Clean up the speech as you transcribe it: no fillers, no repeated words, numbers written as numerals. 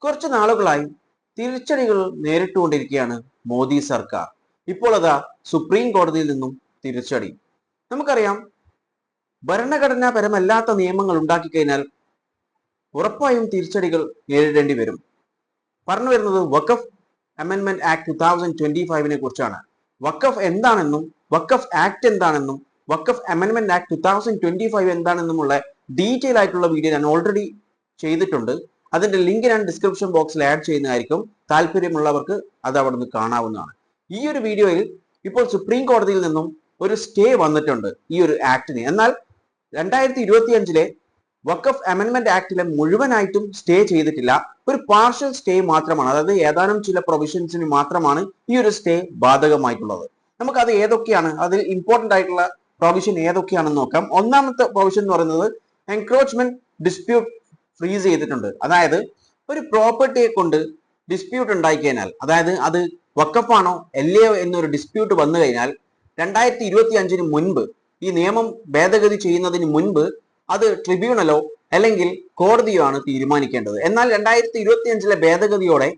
കുറച്ചു നാളുകളായി തിരിച്ചടികൾ നേരിട്ടുകൊണ്ടിരിക്കുകയാണ് മോദി സർക്കാർ. ഇപ്പോൾ അതാ സുപ്രീം കോടതിയിൽ നിന്നും തിരിച്ചടി. നമുക്കറിയാം, ഭരണഘടനാപരമല്ലാത്ത നിയമങ്ങൾ ഉണ്ടാക്കി കഴിഞ്ഞാൽ ഉറപ്പായും തിരിച്ചടികൾ നേരിടേണ്ടി വരും. പറഞ്ഞു വരുന്നത് വഖഫ് അമെൻമെന്റ് ആക്ട് 2025 കുറിച്ചാണ്. വഖഫ് എന്താണെന്നും വഖഫ് ആക്ട് എന്താണെന്നും വഖഫ് അമെൻമെന്റ് ആക്ട് 2025 എന്താണെന്നുമുള്ള ഡീറ്റെയിൽ ആയിട്ടുള്ള വീഡിയോ ഞാൻ ഓൾറെഡി ചെയ്തിട്ടുണ്ട്. അതിന്റെ ലിങ്ക് ഞാൻ ഡിസ്ക്രിപ്ഷൻ ബോക്സിൽ ആഡ് ചെയ്യുന്നതായിരിക്കും. താല്പര്യമുള്ളവർക്ക് അത് അവിടെ നിന്ന് കാണാവുന്നതാണ്. ഈ ഒരു വീഡിയോയിൽ ഇപ്പോൾ സുപ്രീം കോടതിയിൽ നിന്നും ഒരു സ്റ്റേ വന്നിട്ടുണ്ട് ഈ ഒരു ആക്ടിന്. എന്നാൽ 2025 വഖഫ് അമെൻമെന്റ് ആക്ടിലെ മുഴുവനായിട്ടും സ്റ്റേ ചെയ്തിട്ടില്ല. ഒരു പാർഷ്യൽ സ്റ്റേ മാത്രമാണ്. അതായത് ഏതാനും ചില പ്രൊവിഷൻസിന് മാത്രമാണ് ഈ ഒരു സ്റ്റേ ബാധകമായിട്ടുള്ളത്. നമുക്ക് അത് ഏതൊക്കെയാണ്, അതിൽ ഇമ്പോർട്ടന്റ് ആയിട്ടുള്ള പ്രൊവിഷൻ ഏതൊക്കെയാണെന്ന് നോക്കാം. ഒന്നാമത്തെ പ്രൊവിഷൻ എന്ന് പറയുന്നത് എൻക്രോച്ച്മെന്റ് ഡിസ്പ്യൂട്ട് ഫ്രീസ് ചെയ്തിട്ടുണ്ട്. അതായത് ഒരു പ്രോപ്പർട്ടിയെ കൊണ്ട് ഡിസ്പ്യൂട്ട് ഉണ്ടായി കഴിഞ്ഞാൽ, അതായത് അത് വഖഫാണോ അല്ലയോ എന്നൊരു ഡിസ്പ്യൂട്ട് വന്നു കഴിഞ്ഞാൽ 2025 മുൻപ്, ഈ നിയമം ഭേദഗതി ചെയ്യുന്നതിന് മുൻപ് അത് ട്രിബ്യൂണലോ അല്ലെങ്കിൽ കോടതിയോ ആണ് തീരുമാനിക്കേണ്ടത്. എന്നാൽ 2025 ഭേദഗതിയോടെ